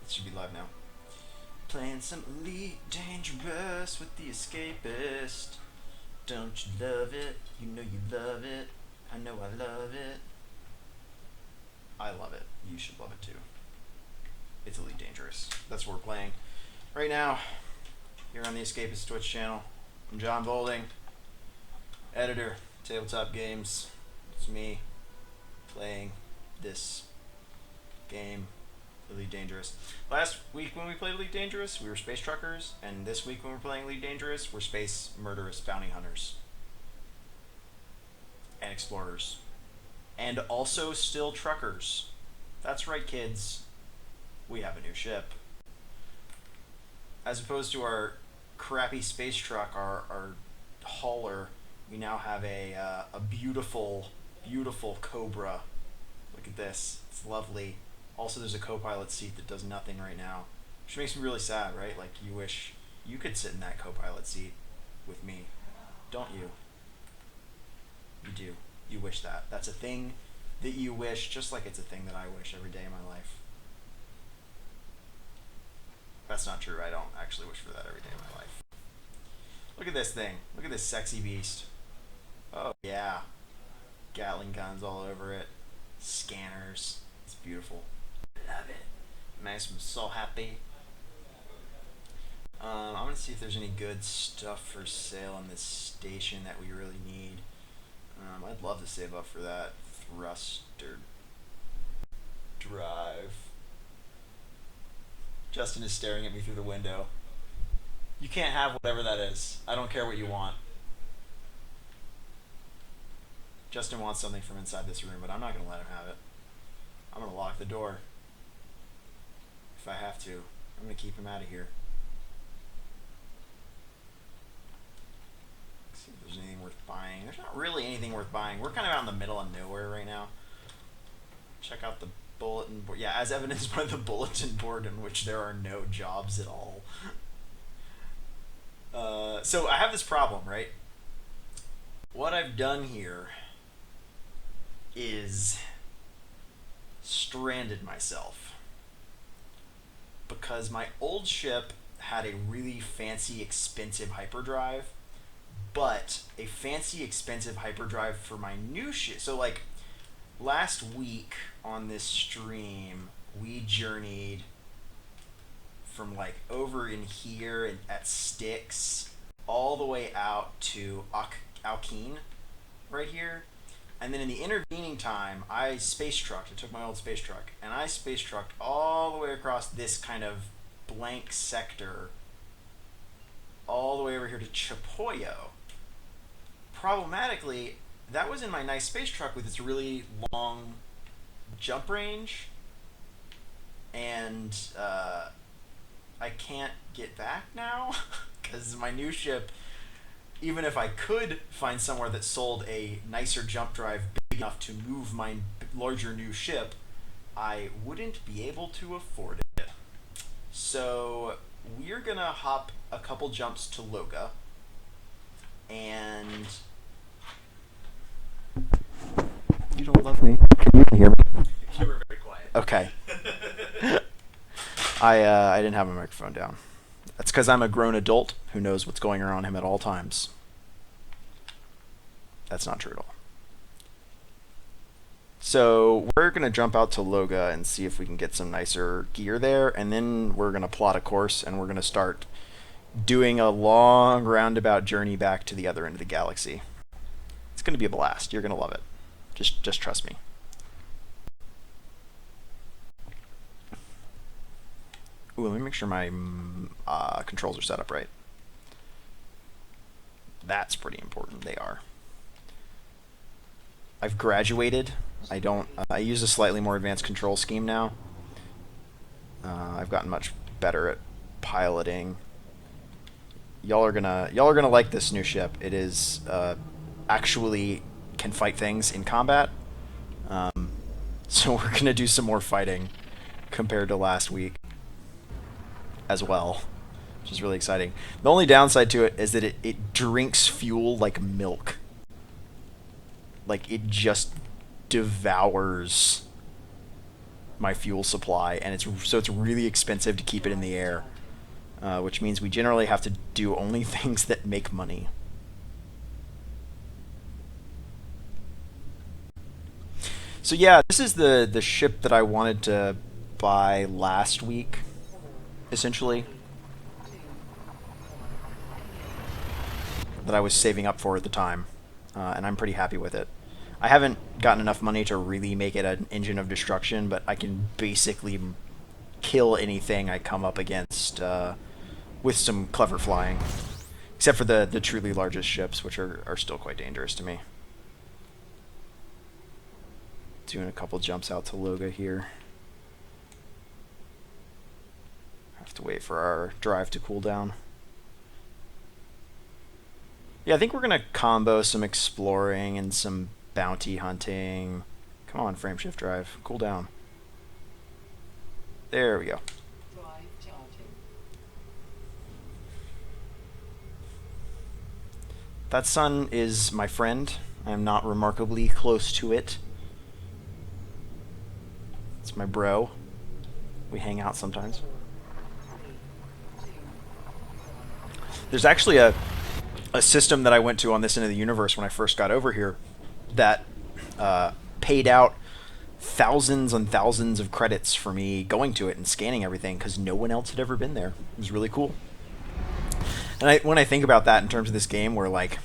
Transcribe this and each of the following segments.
It should be live now. Playing some Elite Dangerous with the Escapist. Don't you love it? You know you love it. I know I love it. I love it. You should love it too. It's Elite Dangerous. That's what we're playing right now here on the Escapist Twitch channel. I'm Jon Bolding, editor, Tabletop Games. It's me playing this game, Elite Dangerous. Last week when we played Elite Dangerous, we were space truckers, and this week when we're playing Elite Dangerous, we're space murderous bounty hunters and explorers, and also still truckers. That's right, kids. We have a new ship. As opposed to our crappy space truck, our hauler, we now have a beautiful, beautiful Cobra. Look at this. It's lovely. Also, there's a co-pilot seat that does nothing right now, which makes me really sad, right? Like, you wish you could sit in that co-pilot seat with me, don't you? You do. You wish that. That's a thing that you wish, just like it's a thing that I wish every day of my life. That's not true. I don't actually wish for that every day of my life. Look at this thing. Look at this sexy beast. Oh, yeah. Gatling guns all over it. Scanners. It's beautiful. Love it. Nice. I'm so happy. I'm going to see if there's any good stuff for sale on this station that we really need. I'd love to save up for that thruster drive. Justin is staring at me through the window. You can't have whatever that is. I don't care what you want. Justin wants something from inside this room, but I'm not going to let him have it. I'm going to lock the door. If I have to. I'm going to keep him out of here. Let's see if there's anything worth buying. There's not really anything worth buying. We're kind of out in the middle of nowhere right now. Check out the bulletin board. Yeah, as evidenced by the bulletin board in which there are no jobs at all. So I have this problem, right? What I've done here is stranded myself because my old ship had a really fancy, expensive hyperdrive, but a fancy, expensive hyperdrive for my new ship. So, like, last week on this stream, we journeyed from, like, over in here at Styx all the way out to Alkeen right here. And then in the intervening time, I space trucked. I took my old space truck, and I space trucked all the way across this kind of blank sector all the way over here to Chapoyo. Problematically, that was in my nice space truck with its really long jump range, and I can't get back now because my new ship, even if I could find somewhere that sold a nicer jump drive big enough to move my larger new ship, I wouldn't be able to afford it. So we're gonna hop a couple jumps to Loga, and you don't love me. Can you hear me? You were very quiet. Okay. I didn't have my microphone down. That's because I'm a grown adult who knows what's going on him at all times. That's not true at all. So we're going to jump out to Loga and see if we can get some nicer gear there, and then we're going to plot a course, and we're going to start doing a long roundabout journey back to the other end of the galaxy. It's going to be a blast. You're going to love it. Just trust me. Ooh, let me make sure my controls are set up right. That's pretty important. They are. I've graduated. I use a slightly more advanced control scheme now. I've gotten much better at piloting. Y'all are gonna like this new ship. It is actually can fight things in combat. So we're gonna do some more fighting compared to last week as well, which is really exciting. The only downside to it is that it drinks fuel like milk. Like, it just devours my fuel supply, and it's really expensive to keep it in the air, which means we generally have to do only things that make money. So yeah, this is the ship that I wanted to buy last week, essentially, that I was saving up for at the time, and I'm pretty happy with it. I haven't gotten enough money to really make it an engine of destruction, but I can basically kill anything I come up against with some clever flying. Except for the truly largest ships, which are still quite dangerous to me. Doing a couple jumps out to Loga here. Have to wait for our drive to cool down. Yeah, I think we're going to combo some exploring and some bounty hunting. Come on, frameshift drive. Cool down. There we go. That sun is my friend. I am not remarkably close to it. It's my bro. We hang out sometimes. There's actually a system that I went to on this end of the universe when I first got over here that paid out thousands and thousands of credits for me going to it and scanning everything because no one else had ever been there. It was really cool. And when I think about that in terms of this game, where like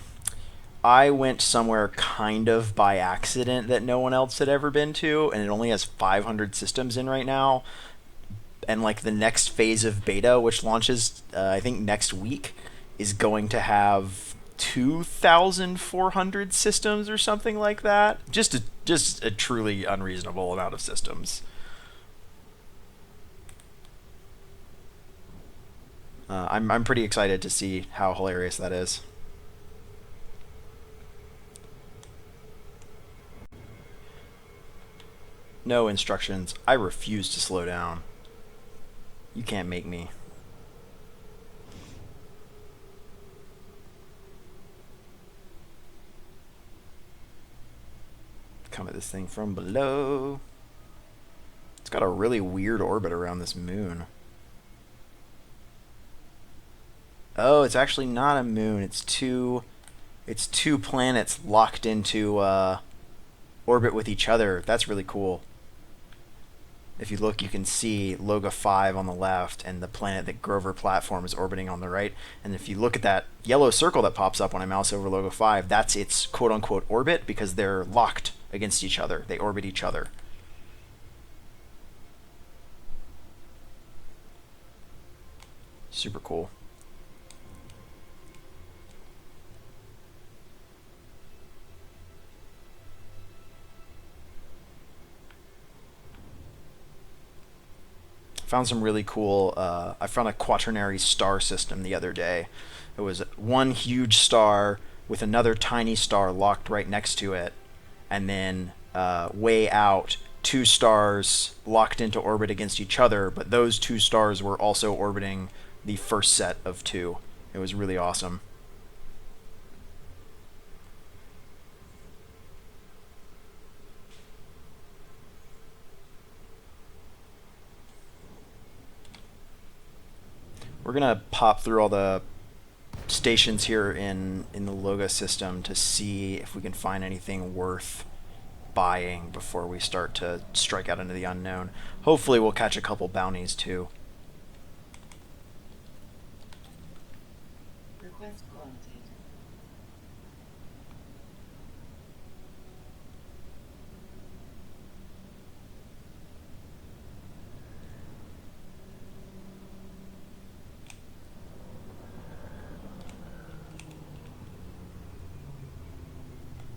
I went somewhere kind of by accident that no one else had ever been to, and it only has 500 systems in right now, and like the next phase of beta, which launches I think next week, is going to have 2,400 systems or something like that. Just a truly unreasonable amount of systems. I'm pretty excited to see how hilarious that is. No instructions. I refuse to slow down. You can't make me. Come at this thing from below. It's got a really weird orbit around this moon. Oh, it's actually not a moon. It's two planets locked into orbit with each other. That's really cool. If you look, you can see Loga 5 on the left and the planet that Grover Platform is orbiting on the right. And if you look at that yellow circle that pops up when I mouse over Loga 5, that's its quote-unquote orbit because they're locked against each other. They orbit each other. Super cool. Found some really cool. I found a quaternary star system the other day. It was one huge star with another tiny star locked right next to it, and then way out, two stars locked into orbit against each other, but those two stars were also orbiting the first set of two. It was really awesome. We're gonna pop through all the stations here in the Loga system to see if we can find anything worth buying before we start to strike out into the unknown. Hopefully we'll catch a couple bounties too. Request granted.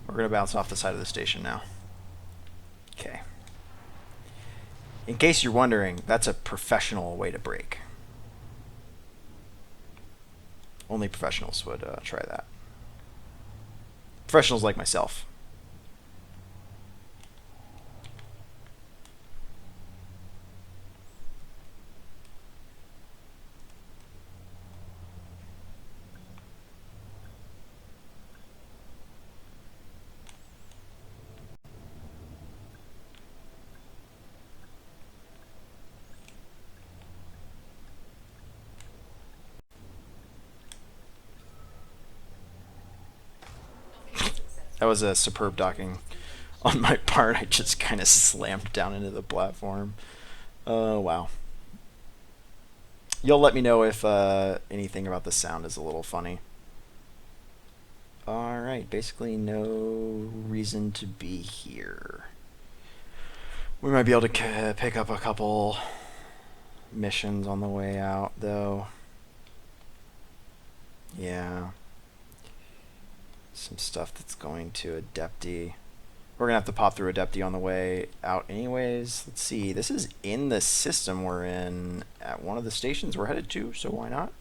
We're going to bounce off the side of the station now. Okay. In case you're wondering, that's a professional way to brake. Only professionals would try that. Professionals like myself. That was a superb docking on my part. I just kind of slammed down into the platform. Oh, wow. You'll let me know if anything about the sound is a little funny. Alright, basically no reason to be here. We might be able to pick up a couple missions on the way out, though. Yeah. Some stuff that's going to Adepti. We're going to have to pop through Adepti on the way out anyways. Let's see. This is in the system we're in at one of the stations we're headed to, so why not?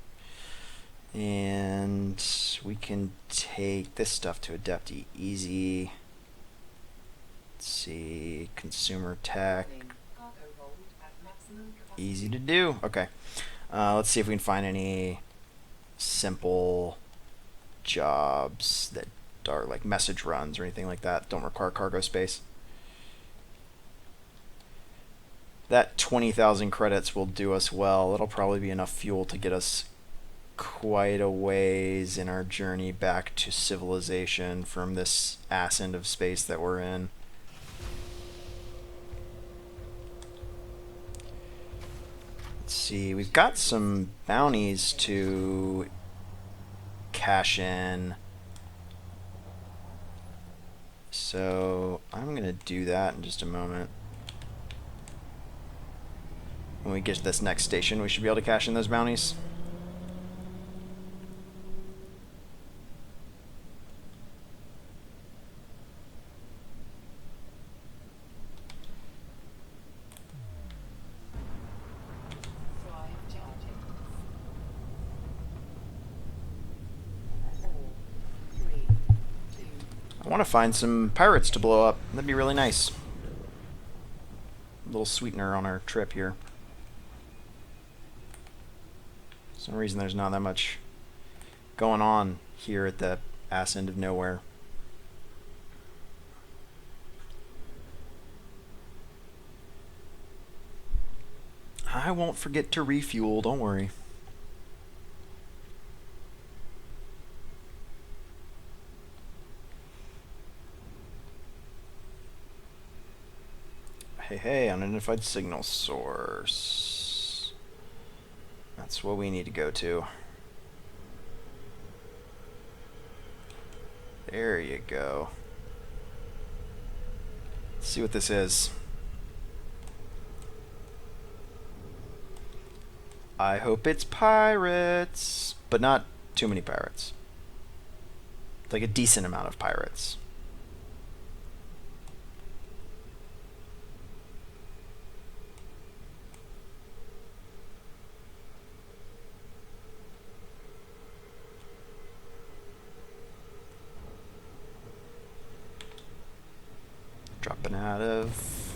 And we can take this stuff to Adepti easy. Let's see. Consumer tech. Easy to do. Okay. Let's see if we can find any simple jobs that are like message runs or anything like that. Don't require cargo space. That 20,000 credits will do us well. It'll probably be enough fuel to get us quite a ways in our journey back to civilization from this ass end of space that we're in. Let's see, we've got some bounties to cash in. So I'm going to do that in just a moment. When we get to this next station, we should be able to cash in those bounties. I want to find some pirates to blow up. That'd be really nice. A little sweetener on our trip here. For some reason there's not that much going on here at the ass end of nowhere. I won't forget to refuel, don't worry. Hey, unidentified signal source. That's what we need to go to. There you go. Let's see what this is. I hope it's pirates, but not too many pirates. It's like a decent amount of pirates. Dropping out of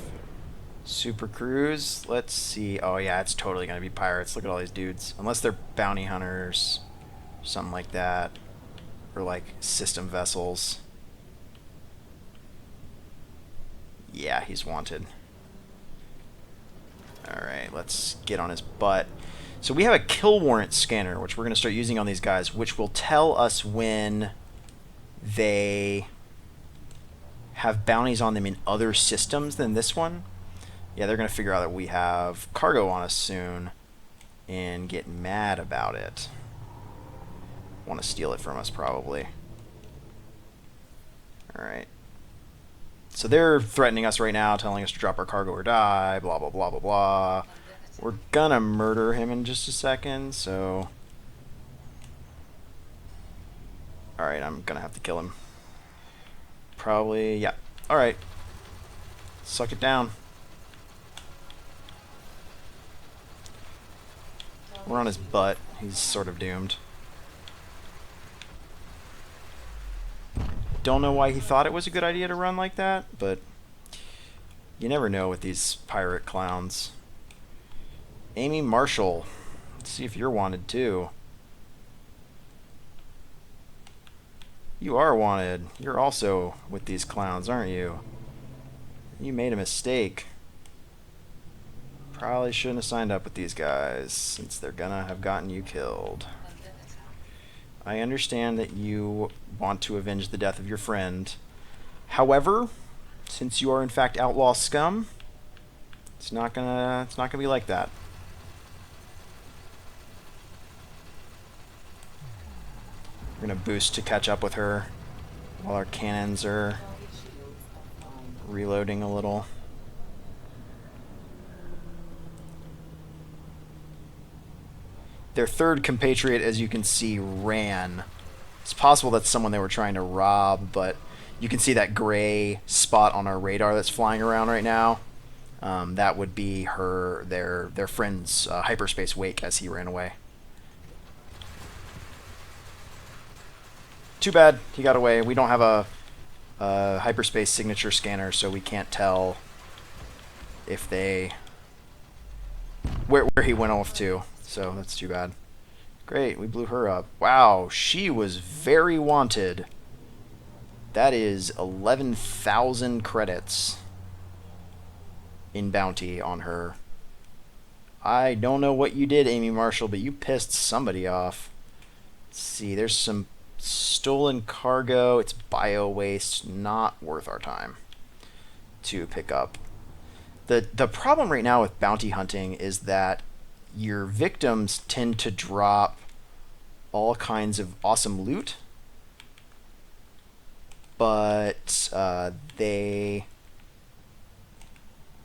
Super Cruise. Let's see. Oh yeah, it's totally gonna be pirates. Look at all these dudes. Unless they're bounty hunters, something like that, or like system vessels. Yeah, he's wanted. Alright, let's get on his butt. So we have a kill warrant scanner, which we're going to start using on these guys, which will tell us when they have bounties on them in other systems than this one. Yeah, they're going to figure out that we have cargo on us soon and get mad about it. Want to steal it from us, probably. Alright. So they're threatening us right now, telling us to drop our cargo or die, blah, blah, blah, blah, blah. We're gonna murder him in just a second, so... Alright, I'm gonna have to kill him. Probably, yeah. Alright. Suck it down. We're on his butt. He's sort of doomed. Don't know why he thought it was a good idea to run like that, but you never know with these pirate clowns. Amy Marshall. Let's see if you're wanted too. You are wanted. You're also with these clowns, aren't you? You made a mistake. Probably shouldn't have signed up with these guys, since they're gonna have gotten you killed. I understand that you want to avenge the death of your friend, However, since you are in fact outlaw scum, it's not gonna be like that. We're gonna boost to catch up with her while our cannons are reloading a little. Their third compatriot, as you can see, ran. It's possible that's someone they were trying to rob, but you can see that gray spot on our radar that's flying around right now. That would be their friend's hyperspace wake as he ran away. Too bad he got away. We don't have a hyperspace signature scanner, so we can't tell if they where he went off to. So that's too bad. Great, we blew her up. Wow, she was very wanted. That is 11,000 credits in bounty on her. I don't know what you did, Amy Marshall, but you pissed somebody off. Let's see, there's some stolen cargo. It's bio waste, not worth our time to pick up. The problem right now with bounty hunting is that your victims tend to drop all kinds of awesome loot, but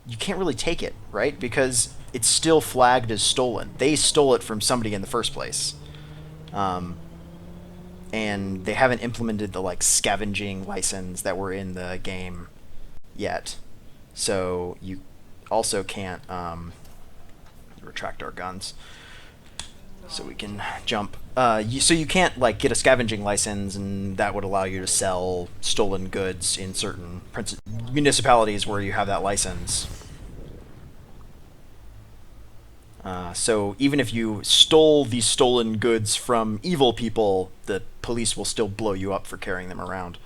you can't really take it, right? Because it's still flagged as stolen. They stole it from somebody in the first place. And they haven't implemented the like scavenging license that were in the game yet. So you also can't retract our guns so we can jump. So you can't like get a scavenging license, and that would allow you to sell stolen goods in certain municipalities where you have that license. So even if you stole these stolen goods from evil people, the police will still blow you up for carrying them around.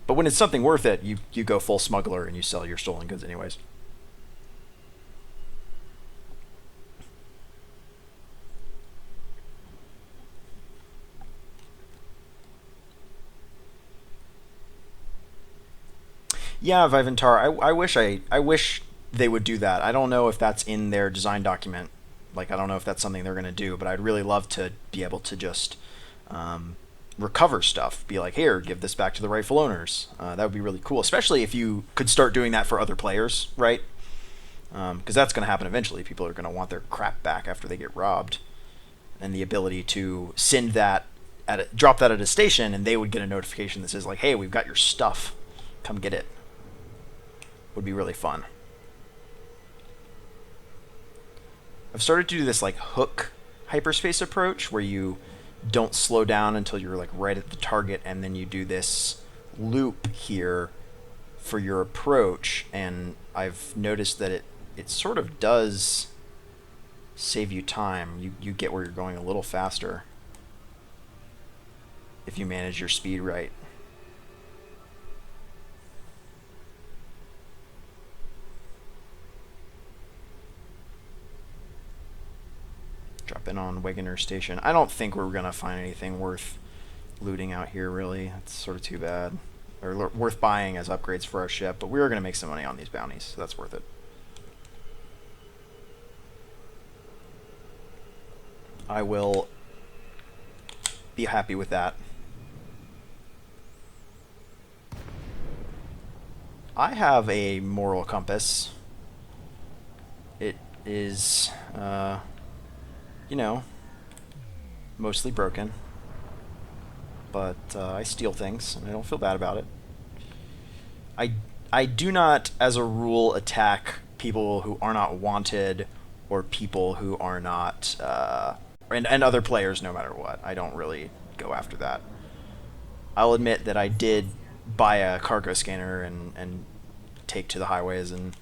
But when it's something worth it, you go full smuggler and you sell your stolen goods anyways. Yeah, Viventar, I wish they would do that. I don't know if that's in their design document. Like, I don't know if that's something they're going to do, but I'd really love to be able to just recover stuff. Be like, here, give this back to the rightful owners. That would be really cool, especially if you could start doing that for other players, right? Because that's going to happen eventually. People are going to want their crap back after they get robbed. And the ability to send that, drop that at a station, and they would get a notification that says, like, hey, we've got your stuff. Come get it. Would be really fun. I've started to do this like hook hyperspace approach where you don't slow down until you're like right at the target, and then you do this loop here for your approach, and I've noticed that it sort of does save you time. You get where you're going a little faster if you manage your speed right. Drop in on Wegener Station. I don't think we're going to find anything worth looting out here, really. It's sort of too bad. Or worth buying as upgrades for our ship, but we are going to make some money on these bounties, so that's worth it. I will be happy with that. I have a moral compass. It is, you know, mostly broken. But I steal things, and I don't feel bad about it. I do not, as a rule, attack people who are not wanted or people who are not, and other players no matter what. I don't really go after that. I'll admit that I did buy a cargo scanner and take to the highways and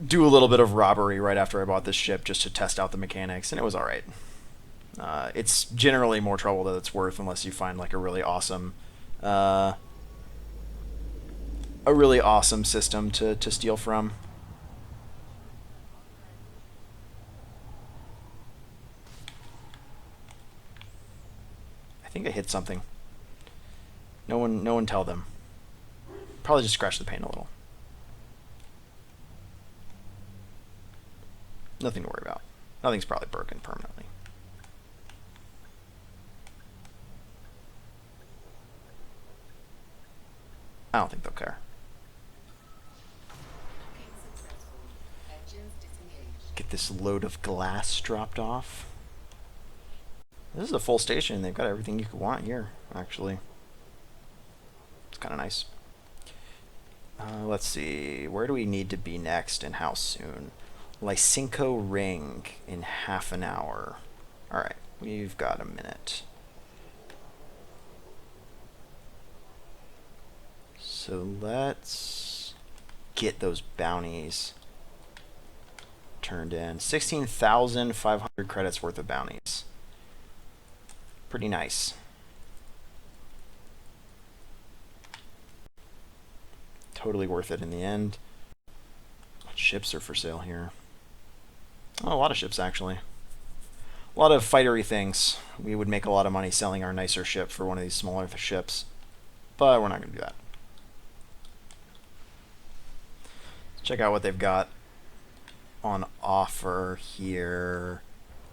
do a little bit of robbery right after I bought this ship just to test out the mechanics, and it was alright. It's generally more trouble than it's worth unless you find like a really awesome system to steal from. I think I hit something. No one tell them. Probably just scratch the paint a little. Nothing to worry about. Nothing's probably broken permanently. I don't think they'll care. Get this load of glass dropped off. This is a full station. They've got everything you could want here, actually. It's kind of nice. Let's see. Where do we need to be next and how soon? Lysenko Ring in half an hour. Alright, we've got a minute. So let's get those bounties turned in. 16,500 credits worth of bounties. Pretty nice. Totally worth it in the end. What ships are for sale here? Oh, a lot of ships, actually. A lot of fightery things. We would make a lot of money selling our nicer ship for one of these smaller ships. But we're not going to do that. Let's check out what they've got on offer here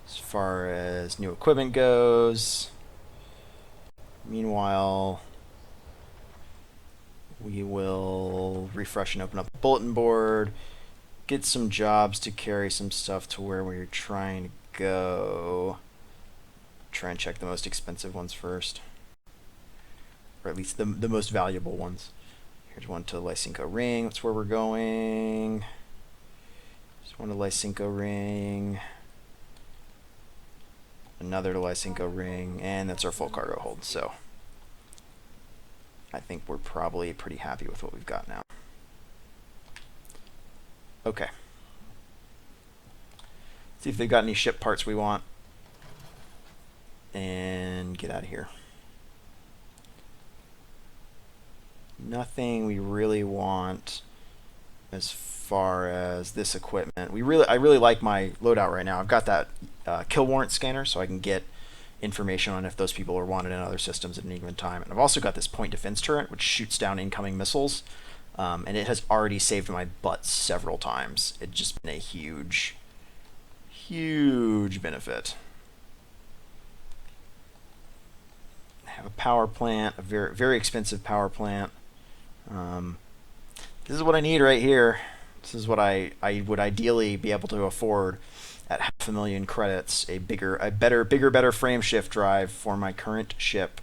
as far as new equipment goes. Meanwhile, we will refresh and open up the bulletin board, get some jobs to carry some stuff to where we're trying to go. Try and check the most expensive ones first, or at least the most valuable ones. Here's one to Lysenko Ring. That's where we're going. There's one to Lysenko Ring. Another to Lysenko Ring, and that's our full cargo hold. So I think we're probably pretty happy with what we've got now. Okay. See if they've got any ship parts we want. And get out of here. Nothing we really want as far as this equipment. I really like my loadout right now. I've got that kill warrant scanner, so I can get information on if those people are wanted in other systems at any given time. And I've also got this point defense turret, which shoots down incoming missiles, and it has already saved my butt several times. It's just been a huge benefit. I have a power plant, a very expensive power plant. This is what I need right here. This is what I would ideally be able to afford at 500,000 credits. A better frame shift drive for my current ship.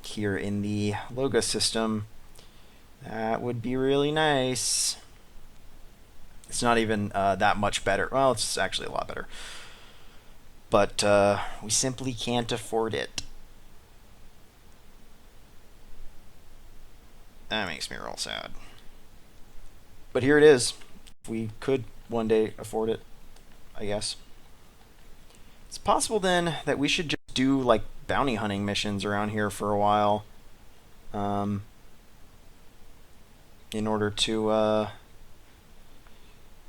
Here in the Loga system, that would be really nice. It's not even that much better. Well, it's actually a lot better. But we simply can't afford it. That makes me real sad. But here it is. We could one day afford it, I guess. It's possible then that we should just do like bounty hunting missions around here for a while, in order to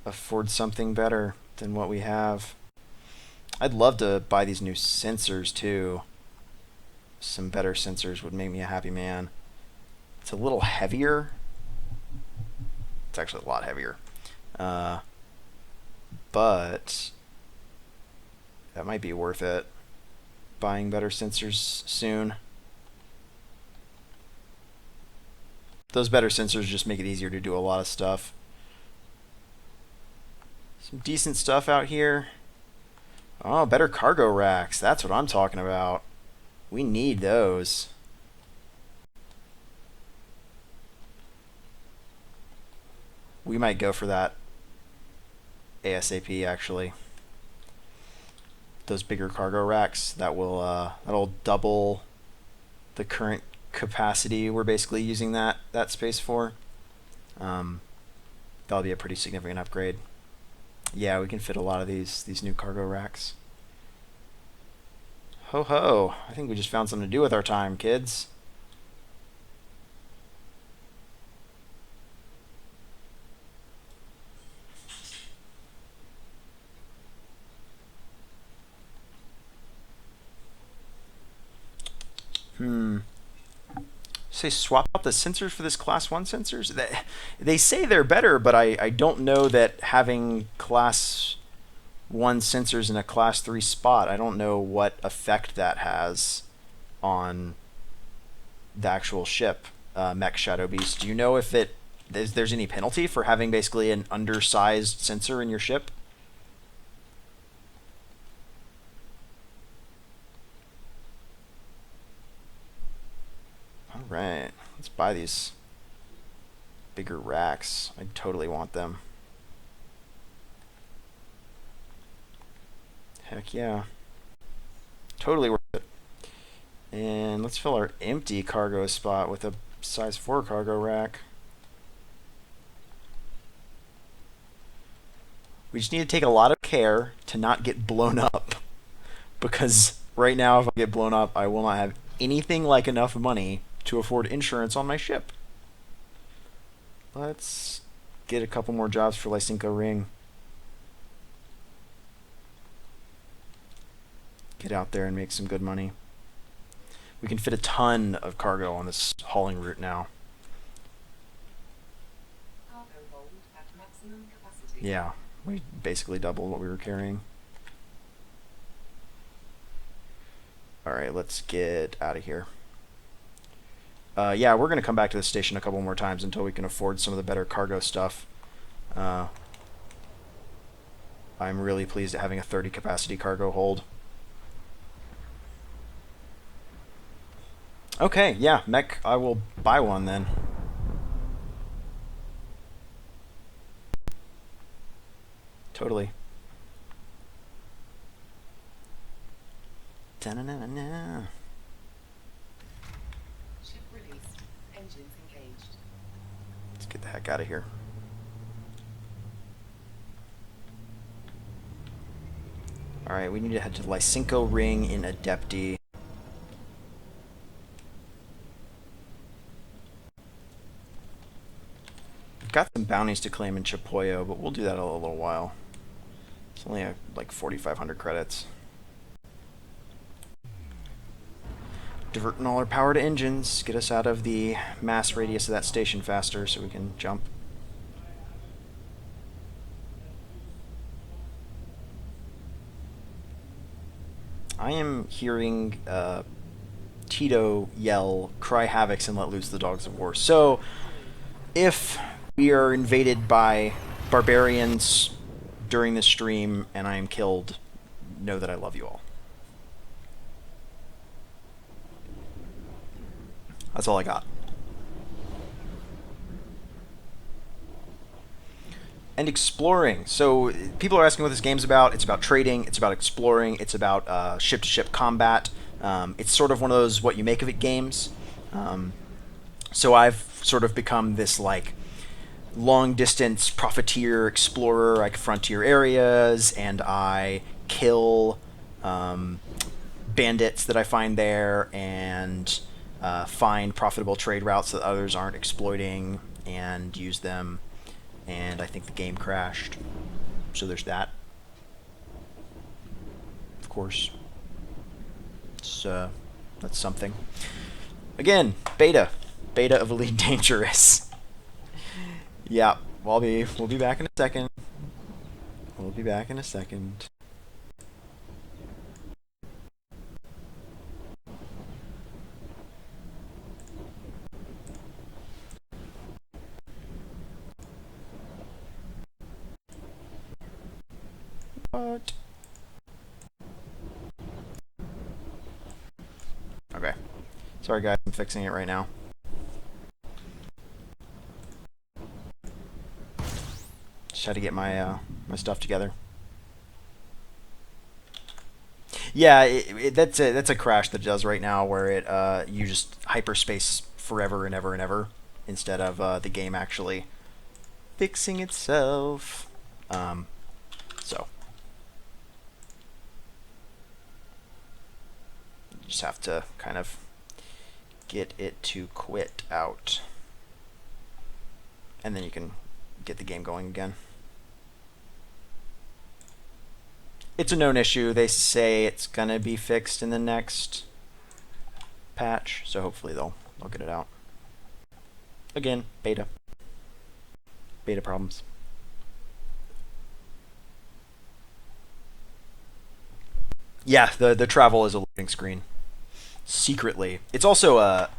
afford something better than what we have. I'd love to buy these new sensors too. Some better sensors would make me a happy man. It's a little heavier. It's actually a lot heavier. But that might be worth it. Buying better sensors soon. Those better sensors just make it easier to do a lot of stuff. Some decent stuff out here. Oh, better cargo racks. That's what I'm talking about. We need those. We might go for that ASAP, actually. Those bigger cargo racks, that'll double the current capacity we're basically using that space for. That'll be a pretty significant upgrade. Yeah, we can fit a lot of these new cargo racks. Ho ho! I think we just found something to do with our time, kids. Say swap out the sensors for this class 1 sensors? They say they're better, but I don't know that having class 1 sensors in a class 3 spot, I don't know what effect that has on the actual ship, Mech Shadow Beast. Do you know if there's any penalty for having basically an undersized sensor in your ship? Alright, let's buy these bigger racks. I totally want them. Heck yeah. Totally worth it. And let's fill our empty cargo spot with a size 4 cargo rack. We just need to take a lot of care to not get blown up. Because right now, if I get blown up, I will not have anything like enough money to afford insurance on my ship. Let's get a couple more jobs for Lysenko Ring. Get out there and make some good money. We can fit a ton of cargo on this hauling route now. Cargo hold at maximum capacity. Yeah, we basically doubled what we were carrying. Alright, let's get out of here. Yeah, we're going to come back to the station a couple more times until we can afford some of the better cargo stuff. I'm really pleased at having a 30 capacity cargo hold. Okay, yeah, mech, I will buy one then. Totally. Da-na-na-na-na. Ship released. Engines engaged. Let's get the heck out of here. Alright, we need to head to Lysenko Ring in Adepti. We've got some bounties to claim in Chapoyo, but we'll do that in a little while. It's only like 4,500 credits. Diverting all our power to engines, get us out of the mass radius of that station faster so we can jump. I am hearing Tito yell, "Cry havocs and let loose the dogs of war." So, if we are invaded by barbarians during this stream and I am killed, know that I love you all. That's all I got. And exploring. So people are asking what this game's about. It's about trading. It's about exploring. It's about ship-to-ship combat. It's sort of one of those what you make of it games. So I've sort of become this like long-distance profiteer explorer. I frontier areas and I kill bandits that I find there and find profitable trade routes that others aren't exploiting and use them. And I think the game crashed. So there's that. Of course. It's, that's something. Again, beta. Beta of Elite Dangerous. Yeah, we'll be back in a second. We'll be back in a second. What? Okay. Sorry guys, I'm fixing it right now. Just had to get my my stuff together. Yeah, that's a crash that it does right now where it you just hyperspace forever and ever and ever instead of the game actually fixing itself. So you just have to kind of get it to quit out, and then you can get the game going again. It's a known issue. They say it's gonna be fixed in the next patch, so hopefully they'll get it out. Again, beta problems. Yeah, the travel is a loading screen. Secretly, it's also a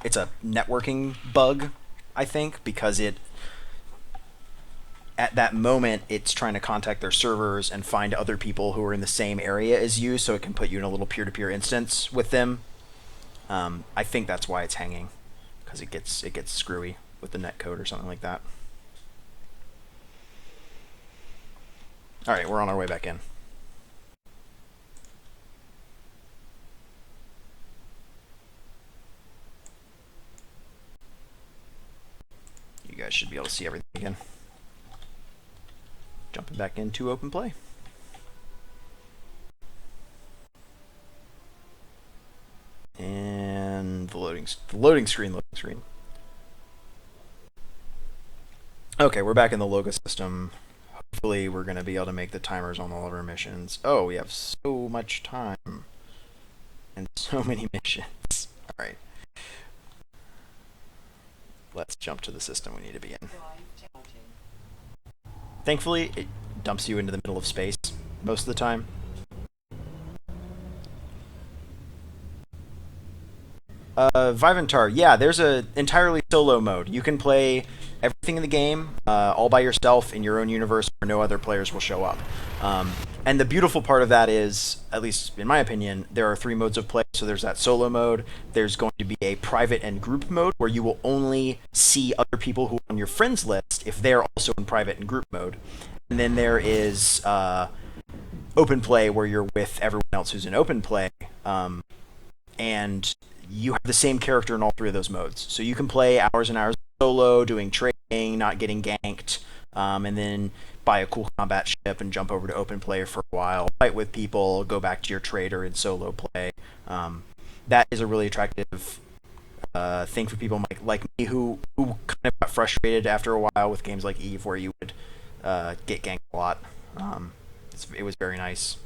networking bug, I think, because it at that moment it's trying to contact their servers and find other people who are in the same area as you, so it can put you in a little peer-to-peer instance with them. I think that's why it's hanging, because it gets screwy with the netcode or something like that. All right, we're on our way back in. You guys should be able to see everything again. Jumping back into open play. And the loading screen. Okay, we're back in the logo system. Hopefully we're going to be able to make the timers on all of our missions. Oh, we have so much time. And so many missions. Alright. Let's jump to the system we need to be in. Thankfully, it dumps you into the middle of space most of the time. Viventar, yeah, there's a entirely solo mode. You can play everything in the game all by yourself in your own universe where no other players will show up. And the beautiful part of that is, at least in my opinion, there are 3 modes of play. So there's that solo mode, there's going to be a private and group mode where you will only see other people who are on your friends list if they're also in private and group mode. And then there is open play where you're with everyone else who's in open play. And you have the same character in all 3 of those modes. So you can play hours and hours solo, doing trading, not getting ganked, and then buy a cool combat ship and jump over to open play for a while, fight with people, go back to your trader and solo play. That is a really attractive thing for people like me who kind of got frustrated after a while with games like Eve where you would get ganked a lot. It was very nice.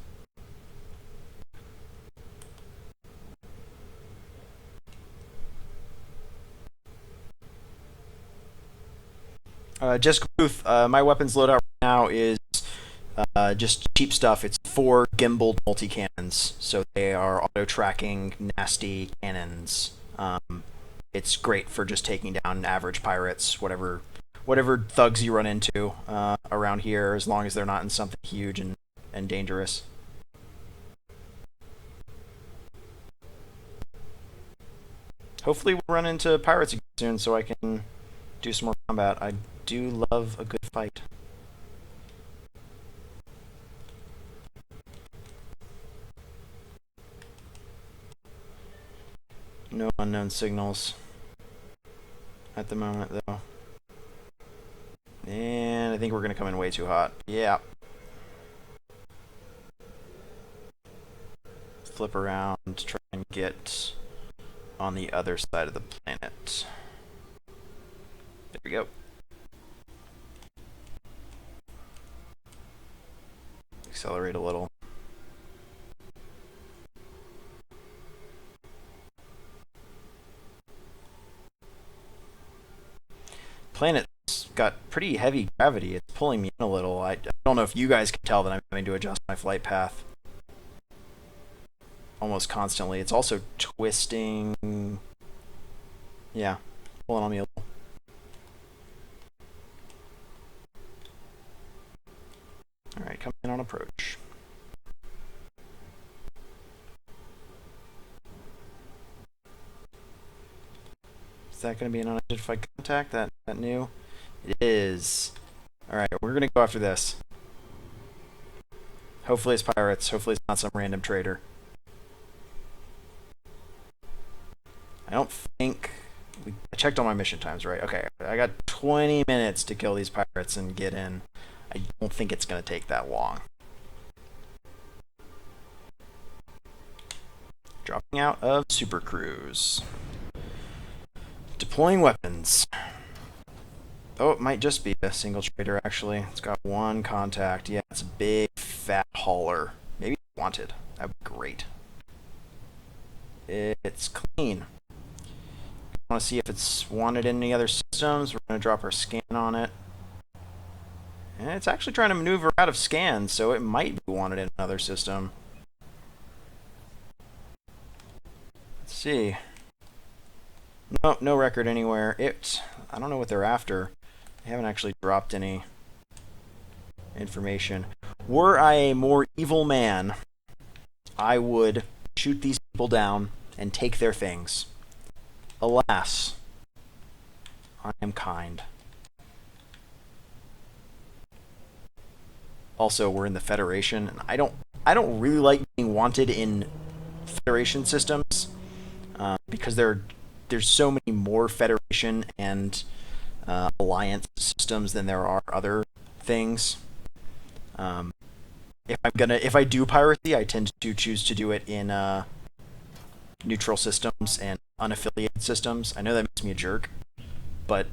Just Booth, my weapons loadout right now is just cheap stuff. It's 4 gimbaled multi-cannons, so they are auto-tracking nasty cannons. It's great for just taking down average pirates, whatever thugs you run into around here, as long as they're not in something huge and dangerous. Hopefully we'll run into pirates again soon so I can do some more combat. I do love a good fight. No unknown signals at the moment, though. And I think we're going to come in way too hot. Yeah. Flip around, try and get on the other side of the planet. There we go. Accelerate a little. Planet's got pretty heavy gravity. It's pulling me in a little. I don't know if you guys can tell that I'm having to adjust my flight path almost constantly. It's also twisting. Yeah, pulling on me a little. Alright, coming in on approach. Is that going to be an unidentified contact? That new? It is. Alright, we're going to go after this. Hopefully it's pirates. Hopefully it's not some random trader. I don't think... I checked all my mission times, right? Okay, I got 20 minutes to kill these pirates and get in. I don't think it's going to take that long. Dropping out of Super Cruise. Deploying weapons. Oh, it might just be a single trader, actually. It's got 1 contact. Yeah, it's a big, fat hauler. Maybe wanted. That would be great. It's clean. want to see if it's wanted in any other systems. We're going to drop our scan on it. And it's actually trying to maneuver out of scans, so it might be wanted in another system. Let's see. Nope, no record anywhere. I don't know what they're after. They haven't actually dropped any information. Were I a more evil man, I would shoot these people down and take their things. Alas, I am kind. Also, we're in the Federation, and I don't really like being wanted in Federation systems because there's so many more Federation and Alliance systems than there are other things. If I do piracy, I tend to choose to do it in neutral systems and unaffiliated systems. I know that makes me a jerk, but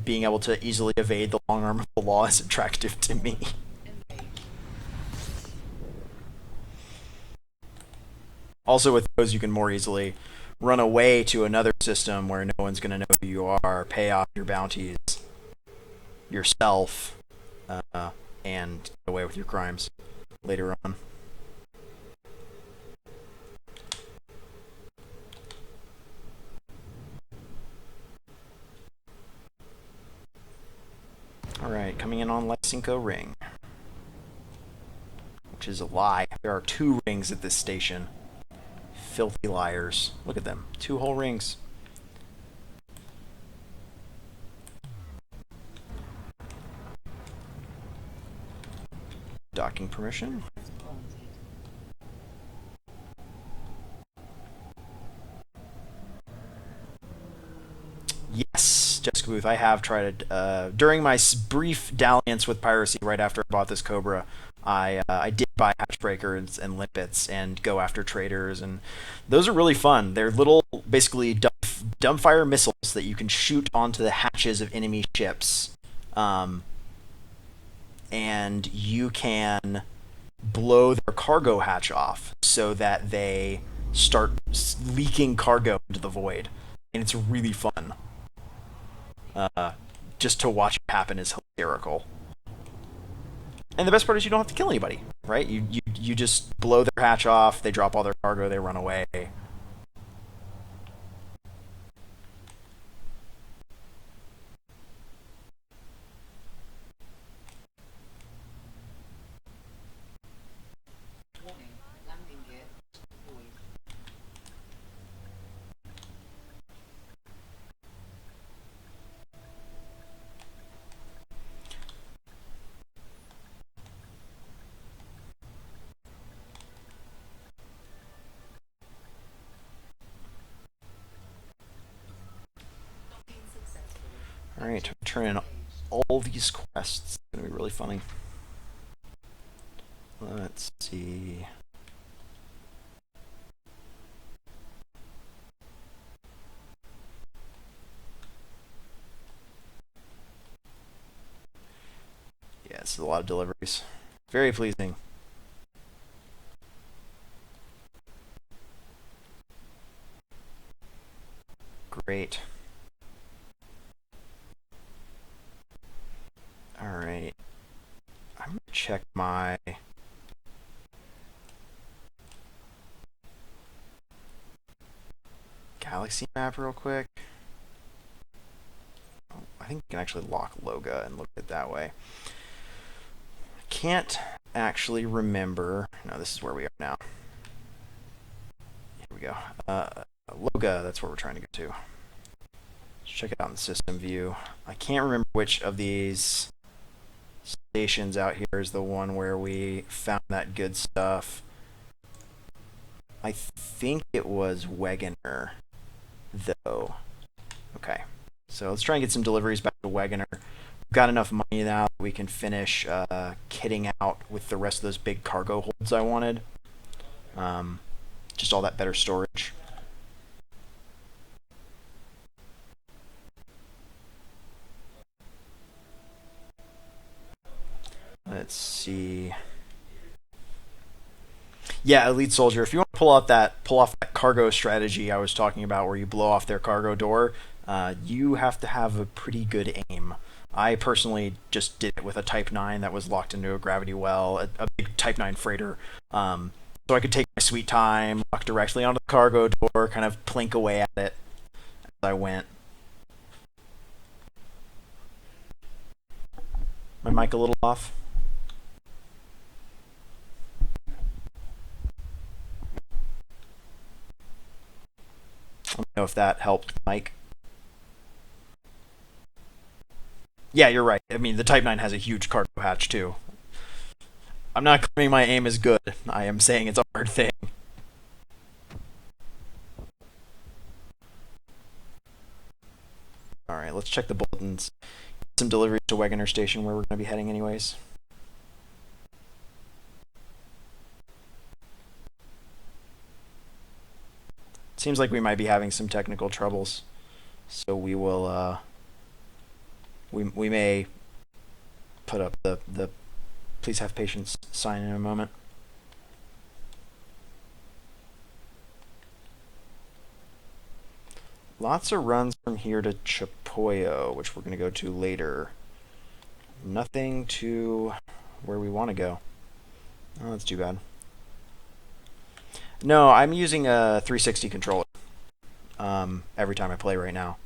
being able to easily evade the long arm of the law is attractive to me. Also, with those, you can more easily run away to another system where no one's going to know who you are, pay off your bounties yourself, and get away with your crimes later on. Alright, coming in on Lysenko Ring. Which is a lie. There are 2 rings at this station. Filthy liars. Look at them. 2 whole rings. Docking permission. Yes, Jessica Booth, I have tried it. During my brief dalliance with piracy right after I bought this Cobra, I did buy hatchbreakers and limpets and go after traders, and those are really fun. They're little, basically, dumbfire missiles that you can shoot onto the hatches of enemy ships. And you can blow their cargo hatch off so that they start leaking cargo into the void. And it's really fun. Just to watch it happen is hysterical. And the best part is you don't have to kill anybody, right? You just blow their hatch off, they drop all their cargo, they run away. Alright, turn in all these quests. It's going to be really funny. Let's see. Yeah, this is a lot of deliveries. Very pleasing. Great. Alright. I'm going to check my galaxy map real quick. Oh, I think you can actually lock Loga and look at it that way. I can't actually remember. No, this is where we are now. Here we go. Loga, that's where we're trying to get to. Let's check it out in the system view. I can't remember which of these stations out here is the one where we found that good stuff. I think it was Wegener, though. Okay, so let's try and get some deliveries back to Wegener. We've got enough money now that we can finish kitting out with the rest of those big cargo holds I wanted. Just all that better storage. Let's see. Yeah, elite soldier. If you want to pull off that cargo strategy I was talking about, where you blow off their cargo door, you have to have a pretty good aim. I personally just did it with a Type 9 that was locked into a gravity well, a big Type 9 freighter. So I could take my sweet time, walk directly onto the cargo door, kind of plink away at it as I went. My mic a little off. Let me know if that helped, Mike. Yeah, you're right. I mean, the Type 9 has a huge cargo hatch, too. I'm not claiming my aim is good. I am saying it's a hard thing. Alright, let's check the bulletins. Some deliveries to Wegener Station, where we're going to be heading anyways. Seems like we might be having some technical troubles. So we will, we may put up the please have patience sign in a moment. Lots of runs from here to Chapoyo, which we're going to go to later. Nothing to where we want to go. Oh, that's too bad. No, I'm using a 360 controller every time I play right now.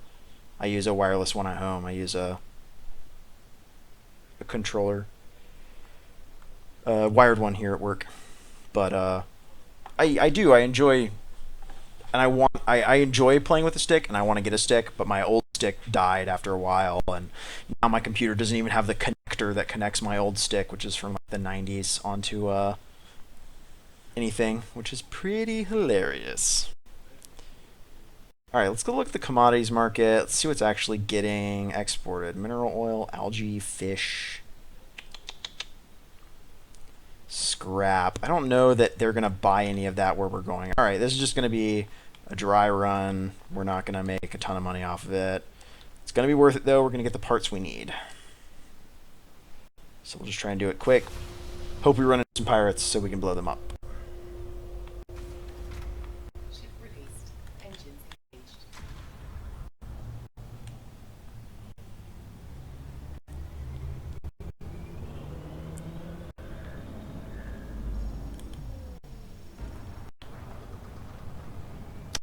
I use a wireless one at home. I use a controller, a wired one here at work. But I enjoy, and I enjoy playing with a stick, and I want to get a stick, but my old stick died after a while, and now my computer doesn't even have the connector that connects my old stick, which is from like the 90s, onto anything, which is pretty hilarious. Alright, let's go look at the commodities market. Let's see what's actually getting exported. Mineral oil, algae, fish, scrap. I don't know that they're going to buy any of that where we're going. Alright, this is just going to be a dry run. We're not going to make a ton of money off of it. It's going to be worth it, though. We're going to get the parts we need. So we'll just try and do it quick. Hope we run into some pirates so we can blow them up. Ship released. Engines engaged.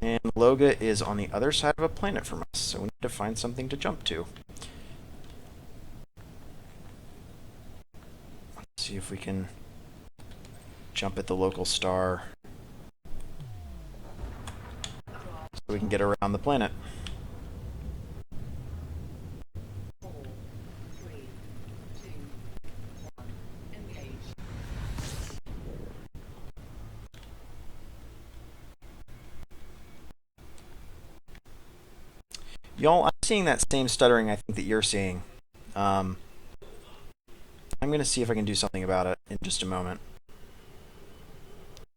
And Loga is on the other side of a planet from us, so we need to find something to jump to. Let's see if we can jump at the local star so we can get around the planet. 4, 3, 2, 1. Engage. Y'all, I'm seeing that same stuttering I think that you're seeing. I'm going to see if I can do something about it in just a moment.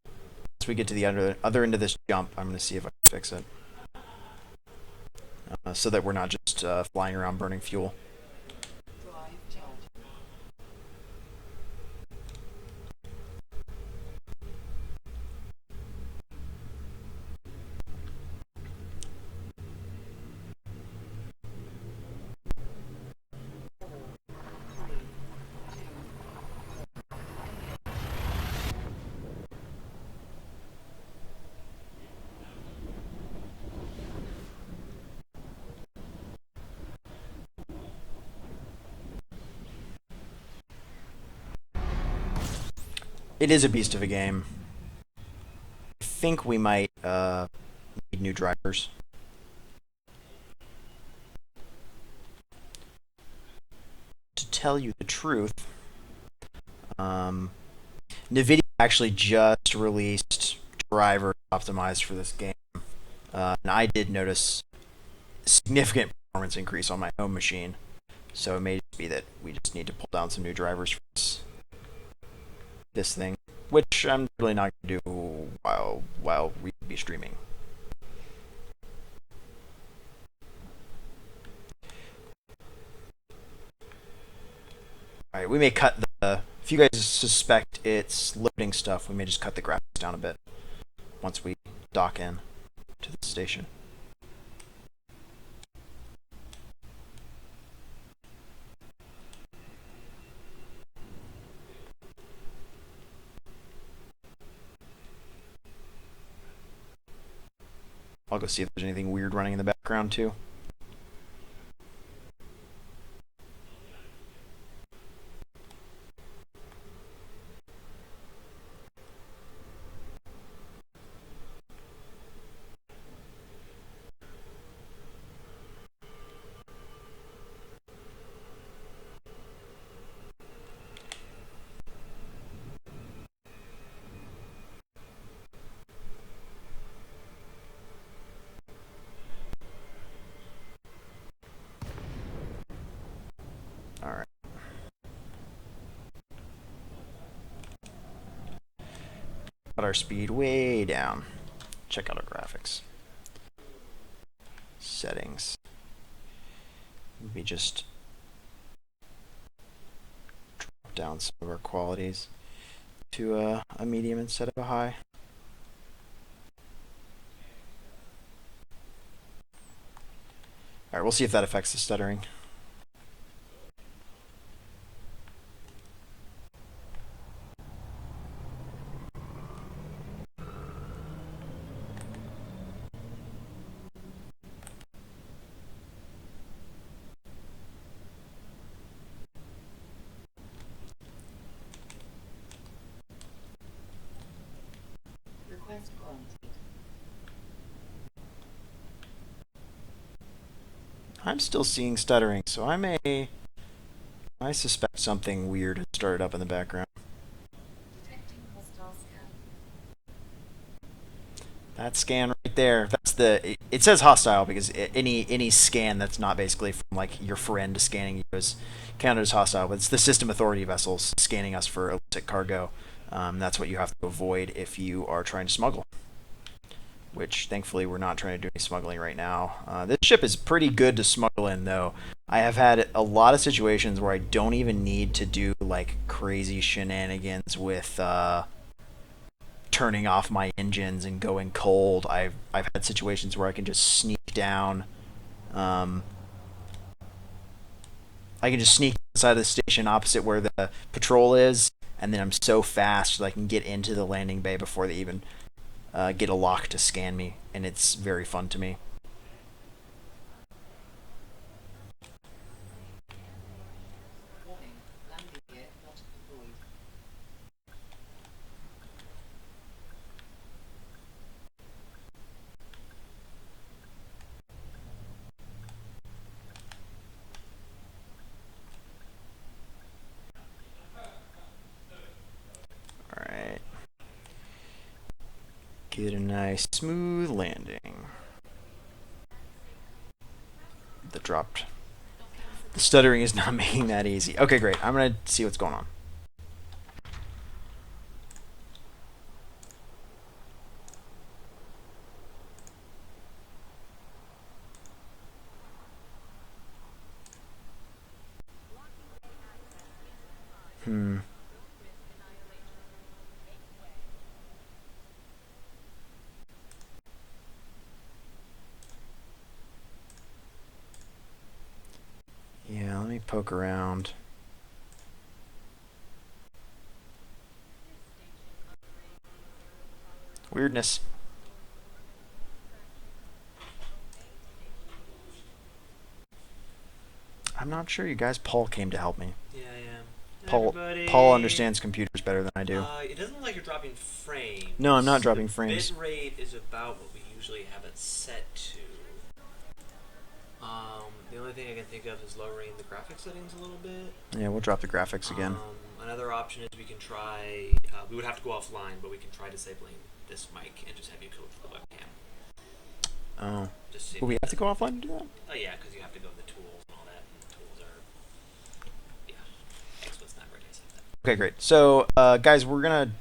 Once we get to the other end of this jump, I'm going to see if I can fix it. So that we're not just flying around burning fuel. Drive charge. It is a beast of a game. I think we might need new drivers. To tell you the truth, NVIDIA actually just released drivers optimized for this game. And I did notice significant performance increase on my home machine. So it may just be that we just need to pull down some new drivers for this thing, which I'm really not going to do while we be streaming. Alright, we may cut if you guys suspect it's loading stuff, we may just cut the graphics down a bit once we dock in to the station. I'll go see if there's anything weird running in the background too. Alright. Got our speed way down. Check out our graphics. Settings. Maybe just drop down some of our qualities to a medium instead of a high. Alright, we'll see if that affects the stuttering. Request granted. I'm still seeing stuttering, so I suspect something weird has started up in the background. Detecting hostile scan. That scan right there, that's it says hostile because any scan that's not basically from like your friend scanning you is counted as hostile, but it's the system authority vessels scanning us for illicit cargo. That's what you have to avoid if you are trying to smuggle, which thankfully we're not trying to do any smuggling right now. This ship is pretty good to smuggle in, though. I have had a lot of situations where I don't even need to do like crazy shenanigans with turning off my engines and going cold. I've had situations where I can just sneak down. I can just sneak inside of the station opposite where the patrol is, and then I'm so fast that I can get into the landing bay before they even get a lock to scan me, and it's very fun to me. Warning. Landing gear not deployed. Alright. Get a nice smooth landing. The stuttering is not making that easy. Okay, great. I'm going to see what's going on. Yeah, let me poke around. Weirdness. I'm not sure you guys. Paul came to help me. Yeah, I am. Paul understands computers better than I do. It doesn't look like you're dropping frames. No, I'm not dropping frames. The bit rate is about what we usually have it set to. The only thing I can think of is lowering the graphics settings a little bit. Yeah, we'll drop the graphics again. Another option is we can try. We would have to go offline, but we can try disabling this mic and just have you code for the webcam. Oh. Just Will we have to go offline to do that? Oh yeah, because you have to go to the tools and all that, and the tools are. Yeah, Expo's not ready to set that. Okay, great. So, guys, we're gonna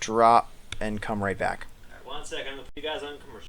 drop and come right back. Alright, 1 second. I'm gonna put you guys on commercial.